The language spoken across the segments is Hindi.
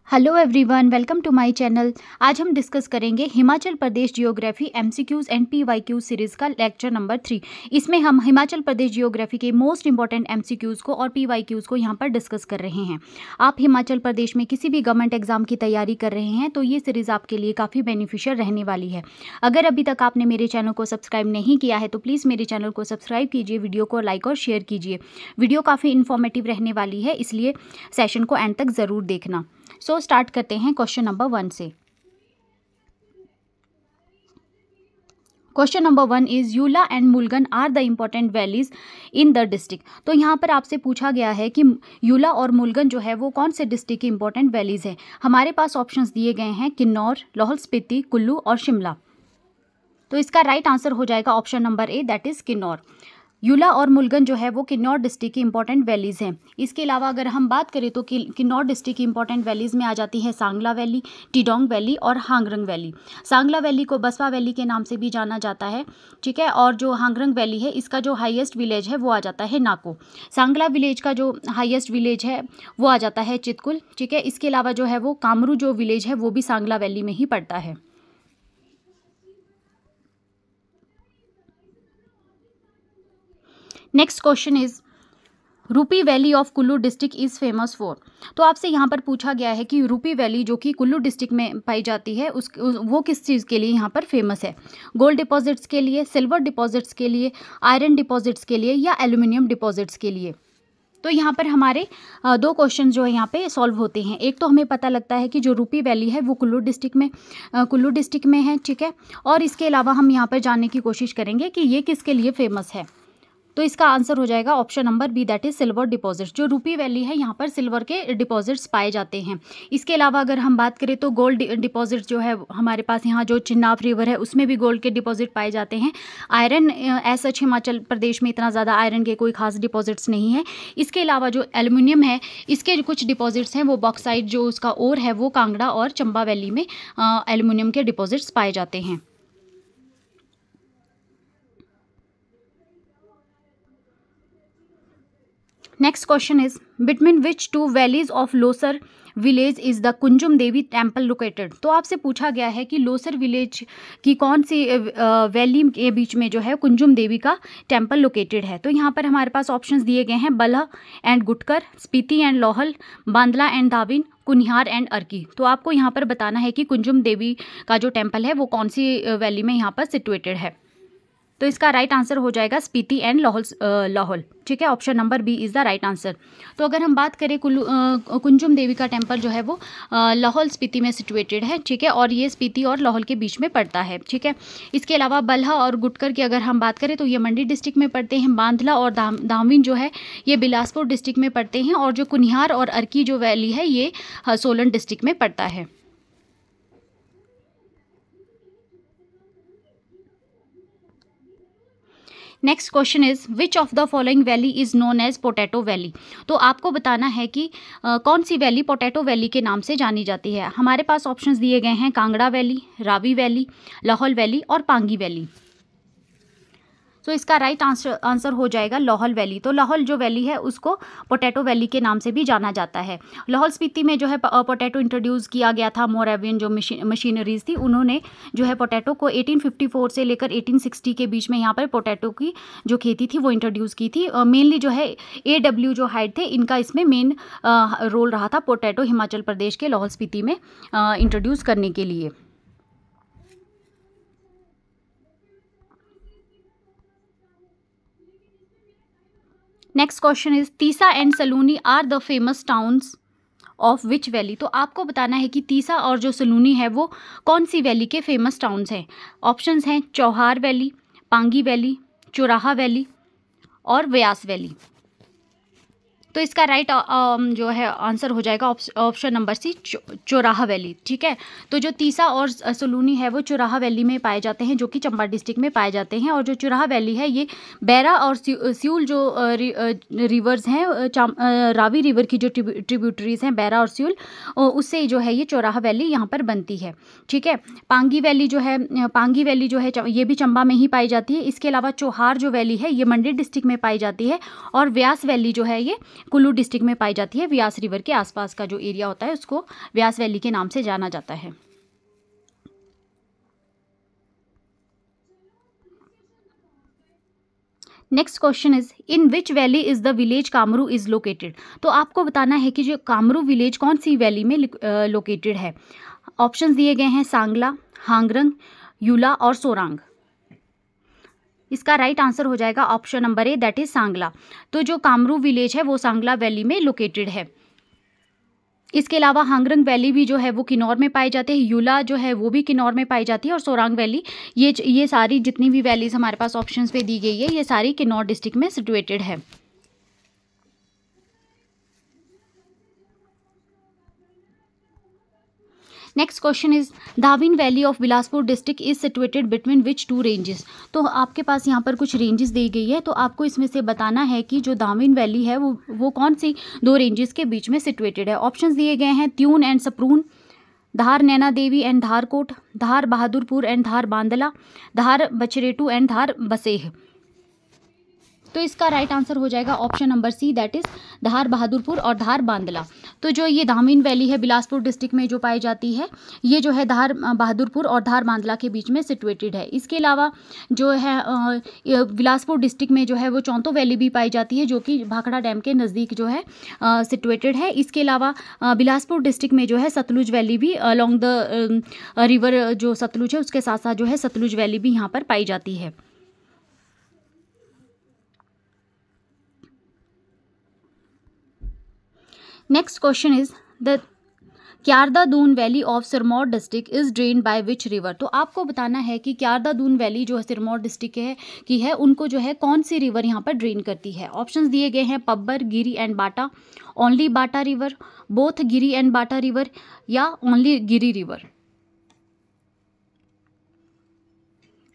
Hello everyone, welcome to my channel. आज हम डिस्कस करेंगे Himachal Pradesh geography MCQs and PYQ series का लेक्चर नंबर 3। इसमें हम हिमाचल प्रदेश जियोग्राफी के मोस्ट इंपॉर्टेंट एमसीक्यूज़ को और पीवाईक्यूज़ को यहाँ पर डिस्कस कर रहे हैं। आप हिमाचल प्रदेश में किसी भी गवर्नमेंट एग्जाम की तैयारी कर रहे हैं तो ये सीरीज़ आपके लिए काफ़ी बेनिफिशियल रहने वाली है। अगर अभी तक आपने मेरे चैनल को सब्सक्राइब नहीं किया है तो प्लीज़ मेरे चैनल को सब्सक्राइब कीजिए, वीडियो को लाइक और शेयर कीजिए। वीडियो काफ़ी इन्फॉर्मेटिव रहने वाली है, इसलिए सेशन को एंड तक ज़रूर देखना। सो स्टार्ट करते हैं क्वेश्चन नंबर 1 से। Question number 1 is Yula and Mulgan are the important valleys in the district. तो यहाँ पर आपसे पूछा गया है कि यूला और मुलगन जो है वो कौन से डिस्ट्रिक्ट की इंपॉर्टेंट वैलीज है। हमारे पास ऑप्शंस दिए गए हैं किन्नौर, लाहौल स्पीति, कुल्लू और शिमला। तो इसका राइट आंसर हो जाएगा option number A, that is Kinnaur. Yula और मुलगन जो है वो किन्नौर डिस्ट्रिक्ट की इंपॉर्टेंट वैलीज़ हैं। इसके अलावा अगर हम बात करें तो किन्नौर डिस्ट्रिक्ट की इंपॉर्टेंट वैलीज़ में आ जाती है सांगला वैली, टिडोंग वैली और हांगरंग वैली। सांगला वैली को बसवा वैली के नाम से भी जाना जाता है, ठीक है। और जो हांगरंग वैली है इसका जो हाईएस्ट विलेज है वो आ जाता है नाको। सांगला विलेज का जो हाईएस्ट विलेज है वो आ जाता है चितकुल, ठीक है। इसके अलावा जो है वो कामरू जो विलेज है वो भी सांगला वैली में ही पड़ता है। नेक्स्ट क्वेश्चन इज रूपी valley of Kullu district is famous for. तो आपसे यहाँ पर पूछा गया है कि रूपी वैली जो कि कुल्लू डिस्ट्रिक्ट में पाई जाती है वो किस चीज़ के लिए यहाँ पर फेमस है। गोल्ड डिपॉजिट्स के लिए, सिल्वर डिपॉजिट्स के लिए, आयरन डिपॉजिट्स के लिए या एल्यूमिनियम डिपॉजिट्स के लिए। तो यहाँ पर हमारे दो क्वेश्चन जो है यहाँ पे सॉल्व होते हैं। एक तो हमें पता लगता है कि जो रूपी वैली है वो कुल्लू डिस्ट्रिक्ट में है, ठीक है। और इसके अलावा हम यहाँ पर जानने की कोशिश करेंगे कि ये किसके लिए फेमस है। तो इसका आंसर हो जाएगा option number B, that is silver deposits. जो रूपी वैली है यहाँ पर सिल्वर के डिपॉजिट्स पाए जाते हैं। इसके अलावा अगर हम बात करें तो गोल्ड डिपॉजिट्स जो है हमारे पास यहाँ जो चिनाब रिवर है उसमें भी गोल्ड के डिपॉजिट पाए जाते हैं। आयरन ऐसा हिमाचल प्रदेश में इतना ज़्यादा आयरन के कोई खास डिपॉजिट्स नहीं है। इसके अलावा जो एल्यूमिनियम है इसके कुछ डिपॉजिट्स हैं, वो बॉक्साइट जो उसका ओर है वो कांगड़ा और चंबा वैली में एल्यूमिनियम के डिपॉजिट्स पाए जाते हैं। Next question is between which two valleys of Losar village is the Kunzum Devi temple located. तो आपसे पूछा गया है कि लोसर विलेज की कौन सी वैली के बीच में जो है कुंजुम देवी का टेम्पल लोकेटेड है। तो यहाँ पर हमारे पास ऑप्शंस दिए गए हैं Balh and Gutkar, Spiti and Lahaul, Bandla and Dawin, Kunihar and Arki. तो आपको यहाँ पर बताना है कि कुंजुम देवी का जो टेम्पल है वो कौन सी वैली में यहाँ पर सिचुएटेड है। तो इसका राइट आंसर हो जाएगा स्पीति एंड लाहौल, ठीक है। Option number B is the right answer. तो अगर हम बात करें कुंजुम देवी का टेम्पल जो है वो लाहौल स्पीति में सिचुएटेड है, ठीक है। और ये स्पीति और लाहौल के बीच में पड़ता है, ठीक है। इसके अलावा बल्ह और गुटकर की अगर हम बात करें तो ये मंडी डिस्ट्रिक्ट में पड़ते हैं। बांधला और दामिन जो है ये बिलासपुर डिस्ट्रिक्ट में पड़ते हैं। और जो कुनिहार और अर्की जो वैली है ये सोलन डिस्ट्रिक्ट में पड़ता है। Next question is which of the following valley is known as potato valley. तो आपको बताना है कि कौन सी वैली पोटैटो वैली के नाम से जानी जाती है। हमारे पास ऑप्शंस दिए गए हैं Kangra valley, Ravi valley, Lahaul valley और पांगी वैली। तो इसका राइट आंसर हो जाएगा लाहौल वैली। तो लाहौल जो वैली है उसको पोटैटो वैली के नाम से भी जाना जाता है। लाहौल स्पीति में जो है पोटैटो इंट्रोड्यूस किया गया था। मोरावियन जो मशीनरीज थी उन्होंने जो है पोटैटो को 1854 से लेकर 1860 के बीच में यहाँ पर पोटैटो की जो खेती थी वो इंट्रोड्यूस की थी। मेनली जो है AW जो हाइड थे इनका इसमें मेन रोल रहा था पोटैटो हिमाचल प्रदेश के लाहौल स्पीति में इंट्रोड्यूस करने के लिए। Next question is Tissa and Saluni are the famous towns of which valley. तो आपको बताना है कि तीसा और जो सलूनी है वो कौन सी वैली के फेमस टाउन्स हैं। ऑप्शंस हैं चौहार वैली, पांगी वैली, चौराहा वैली और व्यास वैली। तो इसका राइट जो है आंसर हो जाएगा ऑप्शन नंबर सी, चौराहा वैली, ठीक है। तो जो तीसा और सलूनी है वो चौराहा वैली में पाए जाते हैं जो कि चंबा डिस्ट्रिक्ट में पाए जाते हैं। और जो चौराहा वैली है ये बैरा और स्यूल जो रिवर्स हैं, रावी रिवर की जो ट्रिब्यूटरीज हैं बैरा और स्यूल, उससे जो है ये चौराहा वैली यहाँ पर बनती है, ठीक है। पांगी वैली जो है ये भी चंबा में ही पाई जाती है। इसके अलावा चौहार जो वैली है ये मंडी डिस्ट्रिक्ट में पाई जाती है। और व्यास वैली जो है ये कुल्लू डिस्ट्रिक्ट में पाई जाती है। व्यास रिवर के आसपास का जो एरिया होता है उसको व्यास वैली के नाम से जाना जाता है। Next question is in which valley is the village Kamru is located. तो आपको बताना है कि जो कामरू विलेज कौन सी वैली में लोकेटेड है। ऑप्शंस दिए गए हैं सांगला, हांगरंग, यूला और सोरांग। इसका राइट आंसर हो जाएगा option number A, that is Sangla. तो जो कामरू विलेज है वो सांगला वैली में लोकेटेड है। इसके अलावा हांगरंग वैली भी जो है वो किन्नौर में पाई जाती है, यूला जो है वो भी किन्नौर में पाई जाती है, और सोरांग वैली, ये सारी जितनी भी वैलीज हमारे पास ऑप्शंस पे दी गई है ये सारी किन्नौर डिस्ट्रिक्ट में सिचुएटेड है। Next question is Dhawin valley of Bilaspur district is situated between which two ranges. तो आपके पास यहाँ पर कुछ रेंजेस दी गई है, तो आपको इसमें से बताना है कि जो धाविन वैली है वो कौन सी दो रेंजेस के बीच में सिचुएटेड है। ऑप्शंस दिए गए हैं Tyun and Saprun, Dhar Naina Devi and Dharkot, Dhar Bahadurpur and Dhar Bandla, Dhar Bachretu and Dhar Baseh. तो इसका राइट आंसर हो जाएगा option number C, that is Dhar Bahadurpur और धार बांदला। तो जो ये धामिन वैली है बिलासपुर डिस्ट्रिक्ट में जो पाई जाती है ये जो है धार बहादुरपुर और धार बांदला के बीच में सिचुएटेड है। इसके अलावा जो है बिलासपुर डिस्ट्रिक्ट में जो है वो चौंतो वैली भी पाई जाती है जो कि भाखड़ा डैम के नज़दीक जो है सिचुएटेड है। इसके अलावा बिलासपुर डिस्ट्रिक्ट में जो है सतलुज वैली भी अलॉन्ग द रिवर जो सतलुज है उसके साथ साथ जो है सतलुज वैली भी यहाँ पर पाई जाती है। Next question is the Kyarda Dun valley of Sirmaur district is drain by which river. तो आपको बताना है कि क्यारदा दून वैली जो है सिरमौर डिस्ट्रिक्ट की है उनको जो है कौन सी रिवर यहाँ पर ड्रेन करती है। ऑप्शंस दिए गए हैं Pabbar, Giri and Bata, only Bata river, both Giri and Bata river या ओनली गिरी रिवर।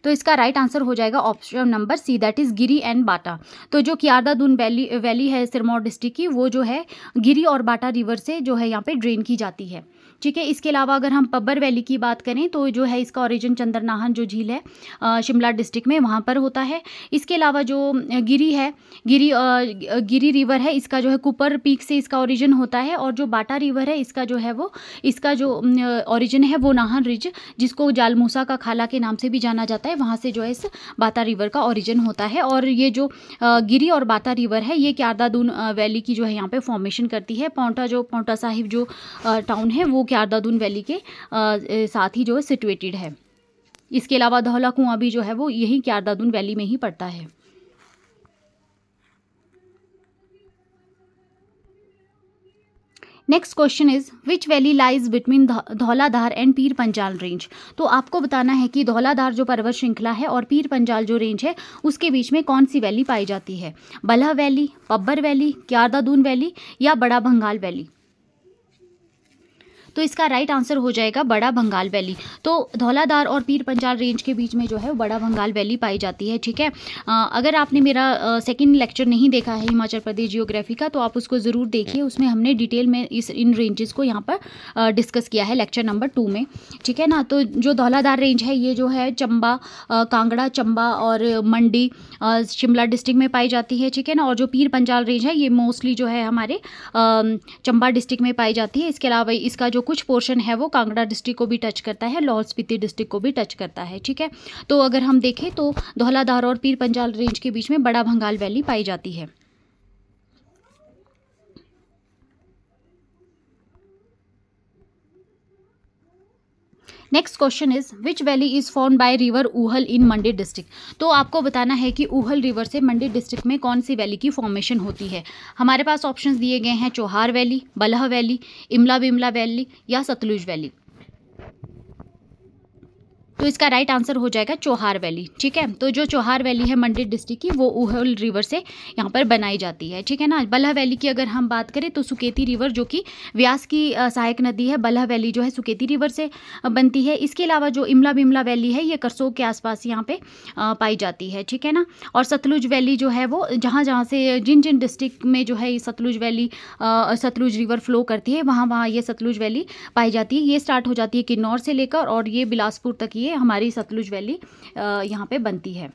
तो इसका राइट आंसर हो जाएगा option number C, that is Giri and Bata. तो जो क्यारदा दून वैली है सिरमौर डिस्ट्रिक्ट की वो जो है गिरी और बाटा रिवर से जो है यहाँ पे ड्रेन की जाती है। ठीक है, इसके अलावा अगर हम पब्बर वैली की बात करें तो जो है इसका ओरिजिन चंद्रनाहन जो झील है शिमला डिस्ट्रिक्ट में वहाँ पर होता है। इसके अलावा जो गिरी है गिरी रिवर है इसका जो है कुपर पीक से इसका ओरिजिन होता है, और जो बाटा रिवर है इसका जो है वो इसका जो ओरिजिन है वो नाहन रिज जिसको जालमूसा का खाला के नाम से भी जाना जाता है वहाँ से जो है इस बाटा रिवर का ओरिजिन होता है। और ये जो गिरी और बाटा रिवर है ये क्यारदा दून वैली की जो है यहाँ पे फॉर्मेशन करती है। पांवटा साहिब जो टाउन है वो क्यारदा दून वैली के साथ ही जो है सिचुएटेड है। इसके अलावा धौला कुआं भी जो है वो यही क्यारदा दून वैली में ही पड़ता है। Next question is which valley lies between Dhauladhar and Pir Panjal range. तो आपको बताना है कि धौलाधार जो पर्वत श्रृंखला है और पीर पंजाल जो रेंज है उसके बीच में कौन सी वैली पाई जाती है। Balh valley, Pabbar valley, Kyarda Dun valley या बड़ा भंगाल वैली। तो इसका राइट आंसर हो जाएगा बड़ा भंगाल वैली। तो धौलाधार और पीर पंजाल रेंज के बीच में जो है वो बड़ा भंगाल वैली पाई जाती है। ठीक है, अगर आपने मेरा सेकंड लेक्चर नहीं देखा है हिमाचल प्रदेश जियोग्राफी का तो आप उसको ज़रूर देखिए, उसमें हमने डिटेल में इन रेंजेस को यहाँ पर डिस्कस किया है लेक्चर नंबर 2 में। ठीक है ना, तो जो धौलाधार रेंज है ये जो है चंबा, कांगड़ा, चंबा और मंडी शिमला डिस्ट्रिक्ट में पाई जाती है। ठीक है ना, और जो पीर पंजाल रेंज है ये मोस्टली जो है हमारे चंबा डिस्ट्रिक्ट में पाई जाती है। इसके अलावा इसका जो कुछ पोर्शन है वो कांगड़ा डिस्ट्रिक्ट को भी टच करता है, लाहौल स्पीति डिस्ट्रिक्ट को भी टच करता है। ठीक है, तो अगर हम देखें तो धौलाधार और पीर पंजाल रेंज के बीच में बड़ा भंगाल वैली पाई जाती है। Next question is which valley is found by river Uhl in Mandi district. तो आपको बताना है कि ऊहल रिवर से मंडी डिस्ट्रिक्ट में कौन सी वैली की फॉर्मेशन होती है। हमारे पास ऑप्शंस दिए गए हैं Chauhar valley, Balh valley, Imla Bimla valley या सतलुज वैली। तो इसका राइट आंसर हो जाएगा चौहार वैली। ठीक है, तो जो चौहार वैली है मंडी डिस्ट्रिक्ट की वो ऊहल रिवर से यहाँ पर बनाई जाती है। ठीक है ना, बलह वैली की अगर हम बात करें तो सुकेती रिवर जो कि व्यास की सहायक नदी है, बलह वैली जो है सुकेती रिवर से बनती है। इसके अलावा जो इमला बिमला वैली है ये करसोग के आसपास यहाँ पे पाई जाती है। ठीक है ना, और सतलुज वैली जो है वो जहाँ जहाँ से जिन जिन डिस्ट्रिक्ट में जो है Sutlej valley Sutlej river flow करती है वहाँ वहाँ ये सतलुज वैली पाई जाती है। ये स्टार्ट हो जाती है किन्नौर से लेकर और ये बिलासपुर तक ये हमारी सतलुज वैली यहाँ पे बनती है।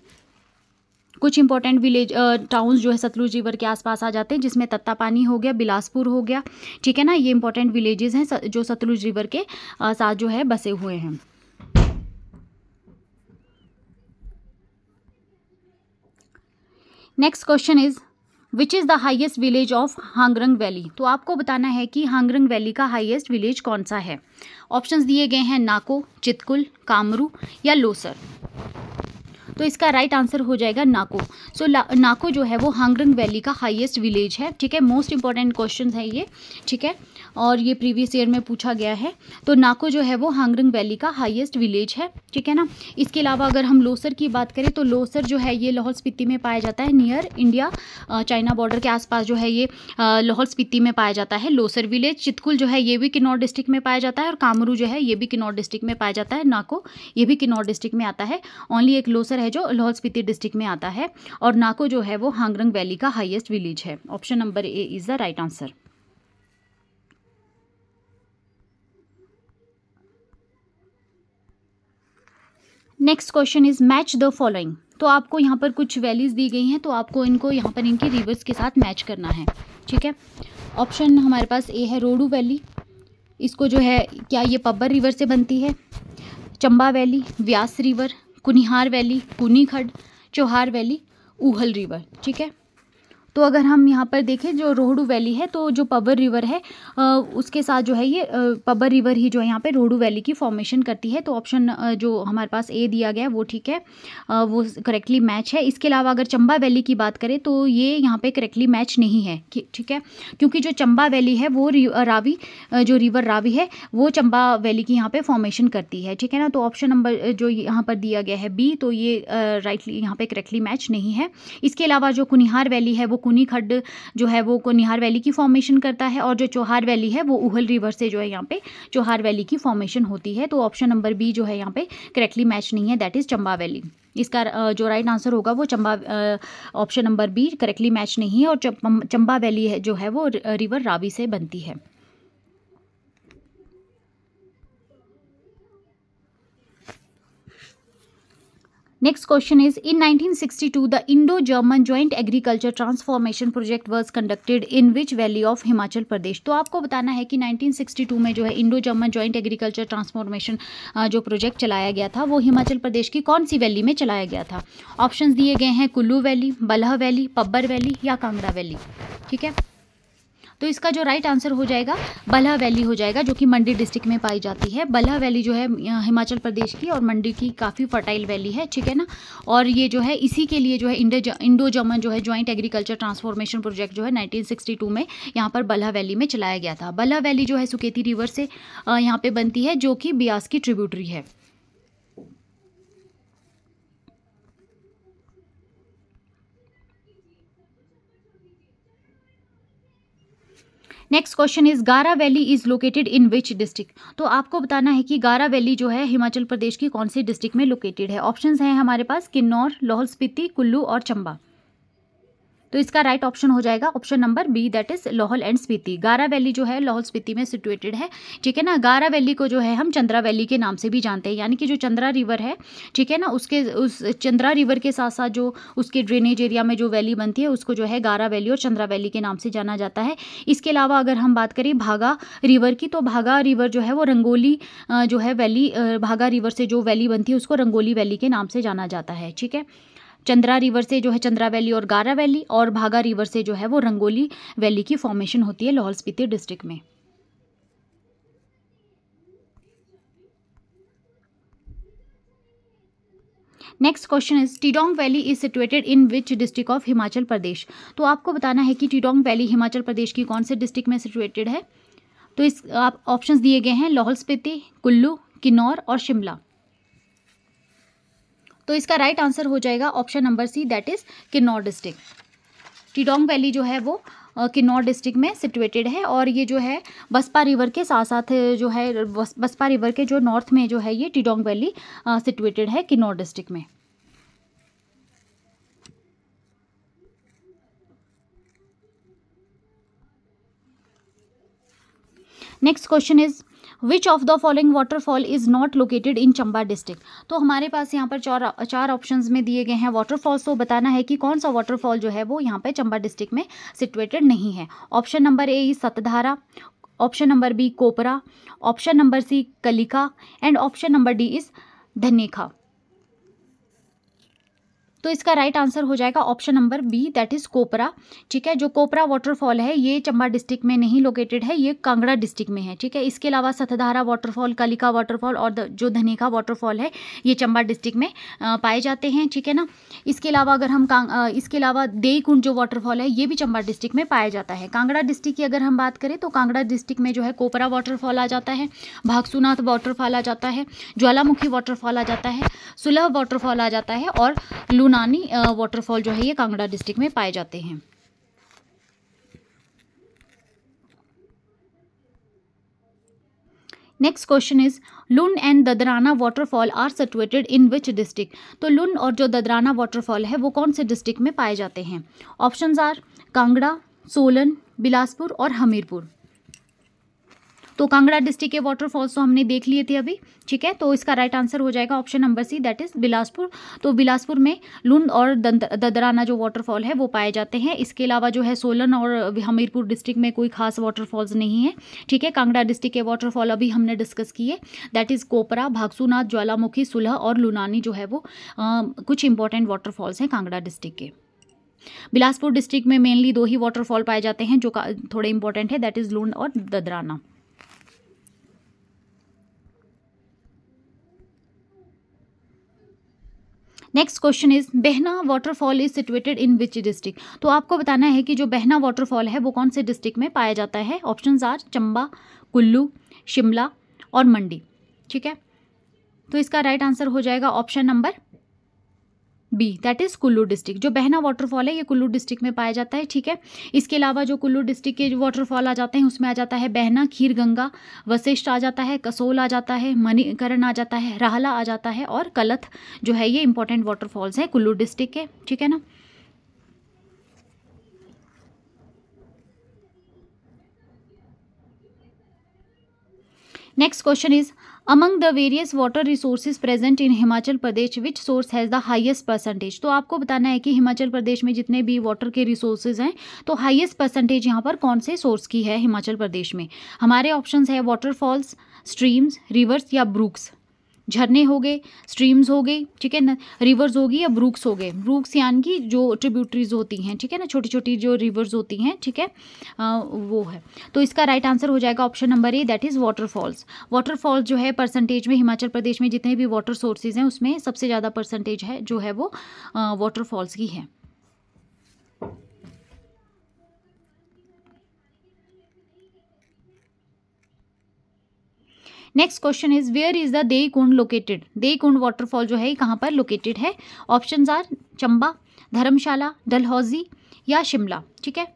कुछ इंपॉर्टेंट विलेज टाउन्स जो है सतलुज रिवर के आसपास आ जाते हैं, जिसमें तत्तापानी हो गया, बिलासपुर हो गया, ठीक है ना। ये इंपॉर्टेंट विलेजेस हैं जो सतलुज रिवर के साथ जो है बसे हुए हैं। Next question is which is the highest village of Hangrang valley. तो आपको बताना है कि हांगरंग वैली का हाइएस्ट विलेज कौन सा है। ऑप्शंस दिए गए हैं नाको, चितकुल, कामरू या लोसर। तो इसका राइट आंसर हो जाएगा नाको। सो नाको जो है वो हांगरंग वैली का हाईएस्ट विलेज है, ठीक है। मोस्ट इंपॉर्टेंट क्वेश्चन है ये, ठीक है, और ये प्रीवियस ईयर में पूछा गया है। तो नाको जो है वो हांगरंग वैली का हाईएस्ट विलेज है, ठीक है ना। इसके अलावा अगर हम लोसर की बात करें तो लोसर जो है ये लाहौल स्पीति में पाया जाता है, नियर इंडिया चाइना बॉर्डर के आसपास जो है ये लाहौल स्पीति में पाया जाता है लोसर विलेज। चितकुल जो है ये भी किन्नौर डिस्ट्रिक्ट में पाया जाता है, और कामरू जो है ये भी किन्नौर डिस्ट्रिक्ट में पाया जाता है। नाको ये भी किन्नौर डिस्ट्रिक्ट में आता है। ओनली एक लोसर है जो लाहौल स्पीति डिस्ट्रिक्ट में आता है, और नाको जो है वो हांगरंग वैली का हाईएस्ट विलेज है। Option number A is the right answer. Next question is match the following. तो आपको यहाँ पर कुछ वैलीज दी गई हैं, तो आपको इनको यहाँ पर इनकी रिवर्स के साथ मैच करना है, ठीक है। ऑप्शन हमारे पास ए है रोडू वैली, इसको जो है क्या ये पब्बर रिवर से बनती है। Chamba valley, Beas river, Kunihar valley, Kunikhad, Chauhar valley, Uhl river, ठीक है। तो अगर हम यहाँ पर देखें जो रोहडू वैली है, तो जो पब्बर रिवर है उसके साथ जो है ये पब्बर रिवर ही जो है यहाँ पे रोहडू वैली की फॉर्मेशन करती है। तो ऑप्शन जो हमारे पास ए दिया गया है वो ठीक है, वो करेक्टली मैच है। इसके अलावा अगर चंबा वैली की बात करें तो ये यहाँ पे करेक्टली मैच नहीं है, ठीक है, क्योंकि जो चंबा वैली है वो रावी जो रिवर रावी है वो चंबा वैली की यहाँ पे फॉर्मेशन करती है, ठीक है ना। तो ऑप्शन नंबर जो यहाँ पर दिया गया है बी, तो ये राइटली यहाँ पे करेक्टली मैच नहीं है। इसके अलावा जो कुनिहार वैली है वो कुनीखड जो है वो कुनिहार वैली की फॉर्मेशन करता है, और जो चौहार वैली है वो ऊहल रिवर से जो है यहाँ पे चौहार वैली की फॉर्मेशन होती है। तो ऑप्शन नंबर बी जो है यहाँ पे करेक्टली मैच नहीं है, दैट इज चंबा वैली। इसका जो राइट आंसर होगा वो Chamba, option number B correctly match नहीं है, और चंबा वैली है जो है वो रिवर रावी से बनती है। Next question is in 1962 the Indo-German Joint Agriculture Transformation Project was conducted in which valley of Himachal Pradesh. तो आपको बताना है कि 1962 में जो है Indo German joint agriculture transformation जो प्रोजेक्ट चलाया गया था वो हिमाचल प्रदेश की कौन सी वैली में चलाया गया था। ऑप्शंस दिए गए हैं Kullu valley, Balh valley, Pabbar valley या कांगड़ा वैली, ठीक है। तो इसका जो राइट आंसर हो जाएगा बलह वैली हो जाएगा, जो कि मंडी डिस्ट्रिक्ट में पाई जाती है। बलह वैली जो है हिमाचल प्रदेश की और मंडी की काफ़ी फर्टाइल वैली है, ठीक है ना। और ये जो है इसी के लिए जो है इंडो जर्मन जो है जॉइंट एग्रीकल्चर ट्रांसफॉर्मेशन प्रोजेक्ट जो है 1962 में यहाँ पर बलह वैली में चलाया गया था। बलह वैली जो है सुकेती रिवर से यहाँ पे बनती है, जो कि ब्यास की ट्रिब्यूटरी है। नेक्स्ट क्वेश्चन इज गारा valley is located in which district. तो आपको बताना है कि गारा वैली जो है हिमाचल प्रदेश की कौन सी डिस्ट्रिक्ट में लोकेटेड है। ऑप्शंस हैं हमारे पास किन्नौर, लाहौल स्पीति, कुल्लू और चंबा। तो इसका राइट ऑप्शन हो जाएगा option number B, that is Lahaul and Spiti. Gara valley जो है लाहौल स्पीति में सिचुएटेड है, ठीक है ना। गारा वैली को जो है हम चंद्रा वैली के नाम से भी जानते हैं, यानी कि जो चंद्रा रिवर है, ठीक है ना, उसके उस चंद्रा रिवर के साथ साथ जो उसके ड्रेनेज एरिया में जो वैली बनती है उसको जो है गारा वैली और चंद्रा वैली के नाम से जाना जाता है। इसके अलावा अगर हम बात करें भागा रिवर की, तो भागा रिवर जो है वो रंगोली जो है वैली, भागा रिवर से जो वैली बनती है उसको रंगोली वैली के नाम से जाना जाता है, ठीक है। चंद्रा रिवर से जो है चंद्रा वैली और गारा वैली, और भागा रिवर से जो है वो रंगोली वैली की फॉर्मेशन होती है लाहौल स्पीति डिस्ट्रिक्ट में। Next question is Tidong valley is situated in which district of Himachal Pradesh. तो आपको बताना है कि टीडोंग वैली हिमाचल प्रदेश की कौन से डिस्ट्रिक्ट में सिचुएटेड है। तो इस आप ऑप्शंस दिए गए हैं लाहौल स्पीति, कुल्लू, किन्नौर और शिमला। तो इसका राइट आंसर हो जाएगा option number C, that is Kinnaur district. Tidong valley जो है वो किन्नौर डिस्ट्रिक्ट में सिचुएटेड है, और ये जो है बसपा रिवर के साथ साथ जो है बसपा रिवर के जो नॉर्थ में जो है ये टीडोंग वैली सिचुएटेड है किन्नौर डिस्ट्रिक्ट में। Next question is which of the following waterfall is not located in Chamba district. तो हमारे पास यहाँ पर चार ऑप्शंस में दिए गए हैं वाटरफॉल्स, तो बताना है कि कौन सा वाटरफॉल जो है वो यहाँ पे चंबा डिस्ट्रिक्ट में सिचुएटेड नहीं है। Option number A is Satdhara, option number B Kopra, option number C Kalika and option number D is Dhanekha. तो इसका राइट आंसर हो जाएगा option number B, that is Kopra. ठीक है, जो कोपरा वाटरफॉल है ये चंबा डिस्ट्रिक्ट में नहीं लोकेटेड है, ये कांगड़ा डिस्ट्रिक्ट में है। ठीक है, इसके अलावा सतधारा वाटरफॉल, कलिका वाटरफॉल और जो धनेखा वाटरफॉल है ये चंबा डिस्ट्रिक्ट में पाए जाते हैं। ठीक है ना, इसके अलावा अगर हम इसके अलावा देई कुंड जो वाटरफॉल है ये भी चंबा डिस्ट्रिक्ट में पाया जाता है। कांगड़ा डिस्ट्रिक्ट की अगर हम बात करें तो कांगड़ा डिस्ट्रिक्ट में जो है कोपरा वाटरफॉल आ जाता है, भागसूनाथ वाटरफॉल आ जाता है, ज्वालामुखी वाटरफॉल आ जाता है, सुलभ वाटरफॉल आ जाता है और लुनानी वाटरफॉल जो है ये कांगड़ा डिस्ट्रिक्ट में पाए जाते हैं। Next question is Lun and Dadrana waterfall are situated in which district. तो लुन और जो ददराना वाटरफॉल है वो कौन से डिस्ट्रिक्ट में पाए जाते हैं। ऑप्शंस आर कांगड़ा, सोलन, बिलासपुर और हमीरपुर। तो कांगड़ा डिस्ट्रिक्ट के वाटरफॉल्स तो हमने देख लिए थे अभी। ठीक है, तो इसका राइट आंसर हो जाएगा option number C, that is Bilaspur. तो बिलासपुर में लुन और ददराना जो वाटरफॉल है वो पाए जाते हैं। इसके अलावा जो है सोलन और हमीरपुर डिस्ट्रिक्ट में कोई खास वाटरफॉल्स नहीं है। ठीक है, कांगड़ा डिस्ट्रिक्ट के वाटरफॉल अभी हमने डिस्कस किए, दैट इज कोपरा, भागसूनाथ, ज्वालामुखी, सुलह और लुनानी जो है वो कुछ इंपॉर्टेंट वाटरफॉल्स हैं कांगड़ा डिस्ट्रिक्ट के। बिलासपुर डिस्ट्रिक्ट में मेनली दो ही वाटरफॉल पाए जाते हैं जो थोड़े इंपॉर्टेंट है, दैट इज लुन और ददराना। नेक्स्ट क्वेश्चन इज बेहना waterfall is situated in which district. तो आपको बताना है कि जो बेहना वाटरफॉल है वो कौन से डिस्ट्रिक्ट में पाया जाता है। ऑप्शंस आर चंबा, कुल्लू, शिमला और मंडी। ठीक है, तो इसका राइट आंसर हो जाएगा option number B, that is Kullu district. जो बेहना वाटरफॉल है ये कुल्लू डिस्ट्रिक्ट में पाया जाता है। ठीक है, इसके अलावा जो कुल्लू डिस्ट्रिक्ट के जो वाटरफॉल आ जाते हैं उसमें आ जाता है बेहना, खीर गंगा, वशिष्ठ आ जाता है, कसोल आ जाता है, मणिकरण आ जाता है, राहला आ जाता है और कलथ जो है ये इंपॉर्टेंट वाटरफॉल्स है कुल्लू डिस्ट्रिक्ट के। ठीक है ना। Next question is among the various water resources present in Himachal Pradesh which source has the highest percentage. तो आपको बताना है कि हिमाचल प्रदेश में जितने भी वाटर के रिसोर्सेज हैं तो हाईएस्ट परसेंटेज यहाँ पर कौन से सोर्स की है हिमाचल प्रदेश में। हमारे ऑप्शंस है वाटरफॉल्स, स्ट्रीम्स, रिवर्स या ब्रूक्स। झरने हो गए, स्ट्रीम्स हो गई, ठीक है ना, रिवर्स होगी या ब्रूक्स हो गए। ब्रूक्स यानी कि जो ट्रिब्यूटरीज होती हैं, ठीक है ना, छोटी छोटी जो रिवर्स होती हैं, ठीक है, वो है। तो इसका राइट आंसर हो जाएगा option number A, that is waterfalls. Waterfalls जो है परसेंटेज में हिमाचल प्रदेश में जितने भी वाटर सोर्सेज हैं उसमें सबसे ज़्यादा परसेंटेज है जो है वो वाटरफॉल्स की है। Next question is where is the Dei Kund located. देई कुंड वाटरफॉल जो है कहाँ पर लोकेटेड है। ऑप्शंस आर चंबा, धर्मशाला, डलहौजी या शिमला। ठीक है,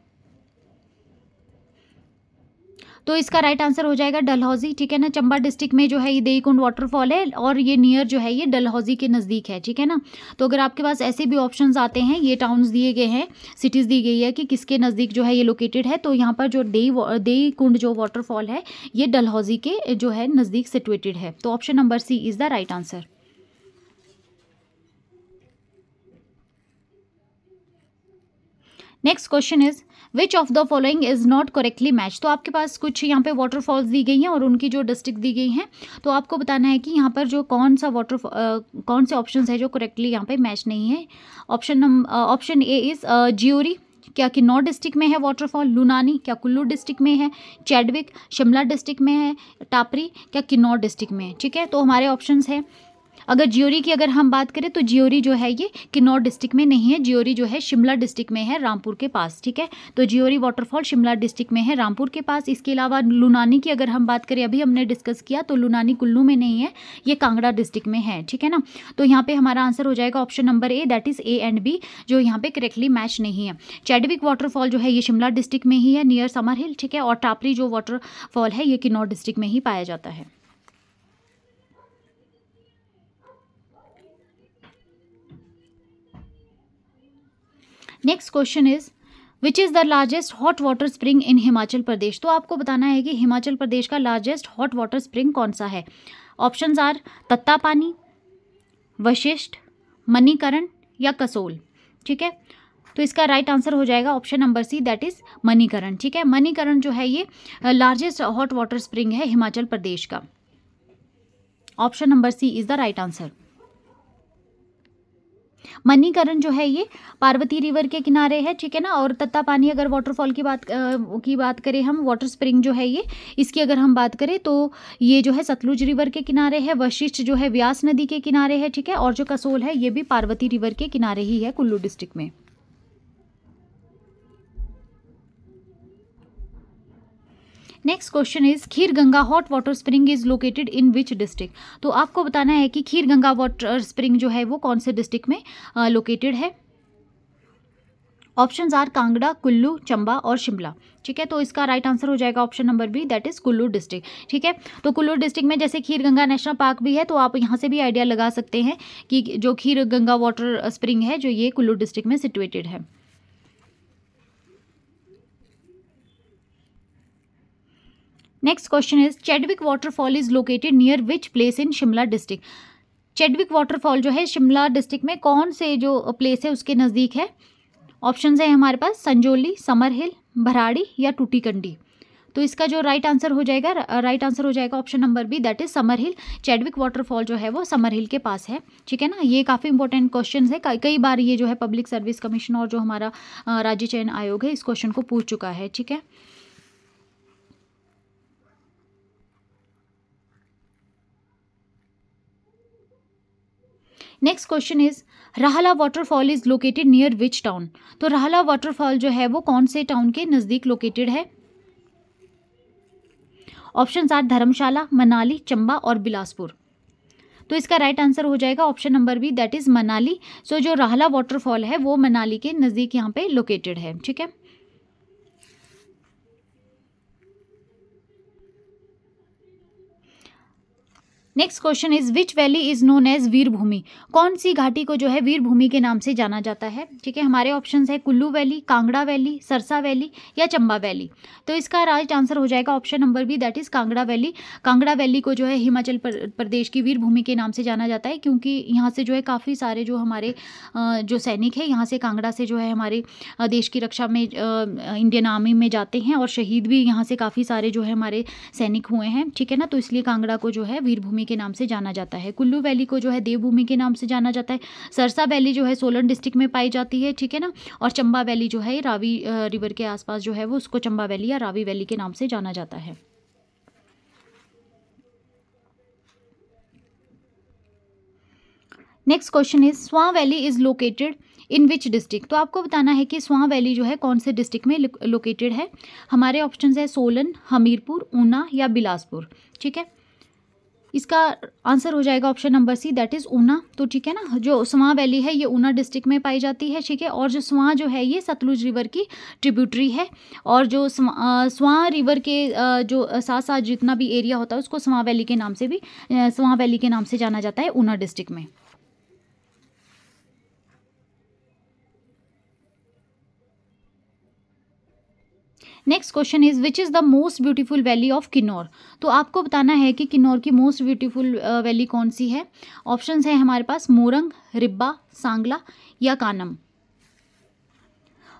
तो इसका राइट आंसर हो जाएगा डलहौजी। ठीक है ना, चंबा डिस्ट्रिक्ट में जो है ये देई कुंड वाटरफॉल है और ये नियर जो है ये डलहौजी के नज़दीक है। ठीक है ना, तो अगर आपके पास ऐसे भी ऑप्शंस आते हैं, ये टाउन्स दिए गए हैं, सिटीज़ दी गई है कि किसके नज़दीक जो है ये लोकेटेड है, तो यहाँ पर जो देई कुंड जो वाटरफॉल है ये डलहौजी के जो है नज़दीक सिचुएटेड है। तो option number C is the right answer. Next question is which of the following is not correctly match. तो आपके पास कुछ यहाँ पे वाटरफॉल्स दी गई हैं और उनकी जो डिस्ट्रिक्ट दी गई हैं, तो आपको बताना है कि यहाँ पर जो कौन से ऑप्शंस है जो करेक्टली यहाँ पे मैच नहीं है। ऑप्शन ए इज जियोरी, क्या किन्नौर डिस्ट्रिक्ट में है वाटरफॉल। लुनानी, क्या कुल्लू डिस्ट्रिक्ट में है। चैडविक, शिमला डिस्ट्रिक्ट में है। टापरी, क्या किन्नौर डिस्ट्रिक्ट में है। ठीक है, तो हमारे ऑप्शंस है, अगर जियोरी की अगर हम बात करें तो जियोरी जो है ये किन्नौर डिस्ट्रिक्ट में नहीं है, जियोरी जो है शिमला डिस्ट्रिक्ट में है, रामपुर के पास। ठीक है, तो जियोरी वाटरफॉल शिमला डिस्ट्रिक्ट में है, रामपुर के पास। इसके अलावा लुनानी की अगर हम बात करें, अभी हमने डिस्कस किया, तो लुनानी कुल्लू में नहीं है, ये कांगड़ा डिस्ट्रिक्ट में है। ठीक है ना, तो यहाँ पे हमारा आंसर हो जाएगा option number A, that is A and B, जो यहाँ पे करेक्टली मैच नहीं है। चैडविक वाटरफॉल जो है ये शिमला डिस्ट्रिक्ट में ही है, नियर समर हिल। ठीक है, और टापरी जो वाटरफॉल है ये किन्नौर डिस्ट्रिक्ट में ही पाया जाता है। Next question is which is the largest hot water spring in Himachal Pradesh. तो आपको बताना है कि हिमाचल प्रदेश का लार्जेस्ट हॉट वाटर स्प्रिंग कौन सा है। ऑप्शंस आर तत्तापानी, वशिष्ठ, मणिकरण या कसोल। ठीक है, तो इसका राइट आंसर हो जाएगा option number C, that is Manikaran. ठीक है, मणिकरण जो है ये लार्जेस्ट हॉट वाटर स्प्रिंग है हिमाचल प्रदेश का। Option number C is the right answer. Manikaran जो है ये पार्वती रिवर के किनारे है। ठीक है ना, और तत्तापानी अगर वाटरफॉल की बात करें हम, वाटर स्प्रिंग जो है ये, इसकी अगर हम बात करें तो ये जो है सतलुज रिवर के किनारे है। वशिष्ठ जो है व्यास नदी के किनारे है। ठीक है, और जो कसोल है ये भी पार्वती रिवर के किनारे ही है कुल्लू डिस्ट्रिक्ट में। Next question is kheer Ganga hot water spring is located in which district. तो आपको बताना है कि खीर गंगा वाटर स्प्रिंग जो है वो कौन से डिस्ट्रिक्ट में लोकेटेड है। ऑप्शंस आर कांगड़ा, कुल्लू, चंबा और शिमला। ठीक है, तो इसका राइट आंसर हो जाएगा option number B, that is Kullu district. ठीक है, तो कुल्लू डिस्ट्रिक्ट में जैसे खीर गंगा नेशनल पार्क भी है, तो आप यहाँ से भी आइडिया लगा सकते हैं कि जो खीर गंगा वाटर स्प्रिंग है जो ये कुल्लू डिस्ट्रिक्ट में सिचुएटेड है। Next question is Chadwick waterfall is located near which place in Shimla district. Chadwick waterfall जो है शिमला डिस्ट्रिक्ट में कौन से जो प्लेस है उसके नज़दीक है। ऑप्शंस है हमारे पास संजोली, समर हिल, भराड़ी या टूटीकंडी। तो इसका जो राइट आंसर हो जाएगा option number B, that is Summer Hill. Chadwick waterfall जो है वो समर हिल के पास है। ठीक है ना, ये काफ़ी इंपॉर्टेंट क्वेश्चन है। कई बार ये जो है पब्लिक सर्विस कमीशन और जो हमारा राज्य चयन आयोग है इस क्वेश्चन को पूछ चुका है। ठीक है, नेक्स्ट क्वेश्चन इज राहला waterfall is located near which town. तो राहला वाटरफॉल जो है वो कौन से टाउन के नज़दीक लोकेटेड है। ऑप्शंस आर धर्मशाला, मनाली, चंबा और बिलासपुर। तो इसका राइट आंसर हो जाएगा option number B, that is Manali. So जो राहला वाटरफॉल है वो मनाली के नज़दीक यहाँ पे लोकेटेड है। ठीक है, next question is which valley is known as Veerbhoomi. कौन सी घाटी को जो है वीरभूमि के नाम से जाना जाता है। ठीक है, हमारे ऑप्शंस है Kullu valley, Kangra valley, Sarsa valley या चंबा वैली। तो इसका राइट आंसर हो जाएगा option number B, that is Kangra valley. Kangra valley को जो है हिमाचल प्रदेश की वीरभूमि के नाम से जाना जाता है, क्योंकि यहाँ से जो है काफ़ी सारे जो हमारे जो सैनिक है यहाँ से कांगड़ा से जो है हमारे देश की रक्षा में इंडियन आर्मी में जाते हैं, और शहीद भी यहाँ से काफ़ी सारे जो है हमारे सैनिक हुए हैं। ठीक है ना, तो इसलिए कांगड़ा को जो है वीरभूमि के नाम से जाना जाता है। कुल्लू वैली को जो है देवभूमि के नाम से जाना जाता है। सरसा वैली जो है सोलन डिस्ट्रिक्ट में पाई जाती है। ठीक है ना, और चंबा वैली जो है रावी रिवर के आसपास जो है वो उसको चंबा वैली या रावी वैली के नाम से जाना जाता है। Next question is Swan valley is located in which district. तो आपको बताना है कि स्वां वैली जो है कौन से डिस्ट्रिक्ट में लोकेटेड है। हमारे ऑप्शंस है सोलन, हमीरपुर, ऊना या बिलासपुर। ठीक है, इसका आंसर हो जाएगा option number C, that is Una. तो ठीक है ना, जो स्वां वैली है ये ऊना डिस्ट्रिक्ट में पाई जाती है। ठीक है, और जो स्वां जो है ये सतलुज रिवर की ट्रिब्यूटरी है, और जो स्वां रिवर के जो साथ साथ जितना भी एरिया होता है उसको स्वां वैली के नाम से जाना जाता है ऊना डिस्ट्रिक्ट में। Next question is which is the most beautiful valley of Kinnaur. तो आपको बताना है कि किन्नौर की मोस्ट ब्यूटीफुल वैली कौन सी है। ऑप्शंस है हमारे पास मोरंग, रिब्बा, सांगला या कानम।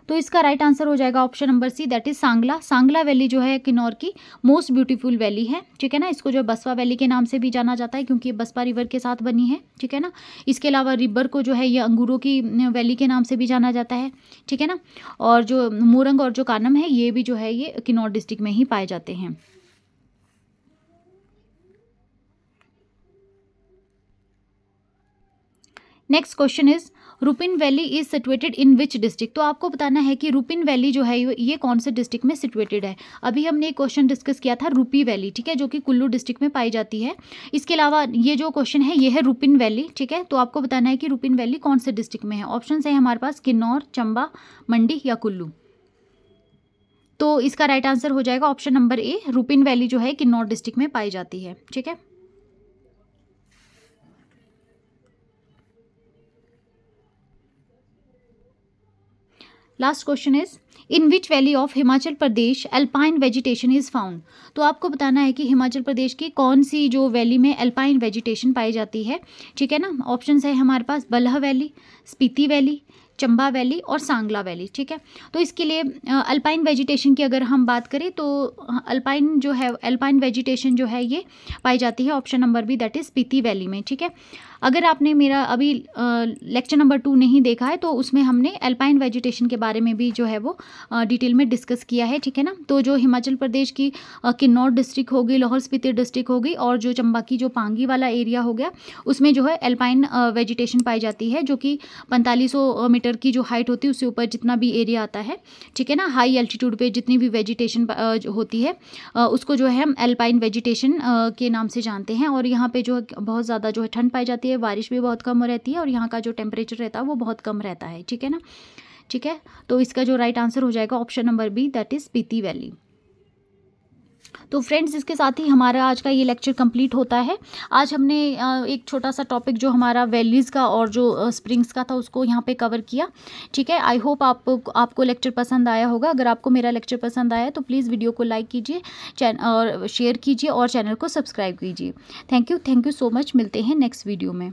तो इसका राइट आंसर हो जाएगा option number C, that is Sangla. Sangla valley जो है किन्नौर की मोस्ट ब्यूटीफुल वैली है। ठीक है ना, इसको जो बसवा वैली के नाम से भी जाना जाता है क्योंकि ये बसपा रिवर के साथ बनी है। ठीक है ना, इसके अलावा रिब्बर को जो है ये अंगूरों की वैली के नाम से भी जाना जाता है। ठीक है ना, और जो मोरंग और जो कानम है ये भी जो है ये किन्नौर डिस्ट्रिक्ट में ही पाए जाते हैं। Next question is Rupin valley is situated in which district. तो आपको बताना है कि रुपिन वैली जो है ये कौन से डिस्ट्रिक्ट में सिचुएटेड है। अभी हमने एक क्वेश्चन डिस्कस किया था रूपी वैली, ठीक है, जो कि कुल्लू डिस्ट्रिक्ट में पाई जाती है। इसके अलावा ये जो क्वेश्चन है ये है रुपिन वैली। ठीक है, तो आपको बताना है कि रुपिन वैली कौन से डिस्ट्रिक्ट में है। ऑप्शन है हमारे पास किन्नौर, चंबा, मंडी या कुल्लू। तो इसका राइट आंसर हो जाएगा ऑप्शन नंबर ए, रुपिन वैली जो है किन्नौर डिस्ट्रिक्ट में पाई जाती है। ठीक है, last question is in which valley of Himachal Pradesh alpine vegetation is found. तो आपको बताना है कि हिमाचल प्रदेश की कौन सी जो वैली में अल्पाइन वेजिटेशन पाई जाती है, ठीक है ना। ऑप्शंस है हमारे पास Balh valley, Spiti valley, Chamba valley और सांगला वैली, ठीक है। तो इसके लिए अल्पाइन वेजिटेशन की अगर हम बात करें तो अल्पाइन वेजिटेशन जो है ये पाई जाती है option number B, that is Spiti valley में, ठीक है। अगर आपने मेरा अभी लेक्चर नंबर 2 नहीं देखा है तो उसमें हमने अल्पाइन वेजिटेशन के बारे में भी जो है वो डिटेल में डिस्कस किया है, ठीक है ना। तो जो हिमाचल प्रदेश की किन्नौर डिस्ट्रिक्ट होगी, लाहौल स्पीति डिस्ट्रिक्ट होगी और जो चंबा की जो पांगी वाला एरिया हो गया उसमें जो है अल्पाइन वेजिटेशन पाई जाती है, जो कि 4500 मीटर की जो हाइट होती है उससे ऊपर जितना भी एरिया आता है, ठीक है ना। हाई एल्टीट्यूड पे जितनी भी वेजिटेशन होती है उसको जो है हम अल्पाइन वेजिटेशन के नाम से जानते हैं। और यहाँ पे जो बहुत ज़्यादा जो है ठंड पाई जाती है, बारिश भी बहुत कम रहती है और यहाँ का जो टेम्परेचर रहता है वो बहुत कम रहता है, ठीक है ना। ठीक है, तो इसका जो राइट आंसर हो जाएगा option number B, that is Spiti valley. तो फ्रेंड्स, इसके साथ ही हमारा आज का ये लेक्चर कंप्लीट होता है। आज हमने एक छोटा सा टॉपिक जो हमारा वैलीज़ का और जो स्प्रिंग्स का था उसको यहाँ पे कवर किया, ठीक है। आई होप आपको लेक्चर पसंद आया होगा। अगर आपको मेरा लेक्चर पसंद आया तो प्लीज़ वीडियो को लाइक कीजिए और शेयर कीजिए और चैनल को सब्सक्राइब कीजिए। Thank you so much. मिलते हैं नेक्स्ट वीडियो में।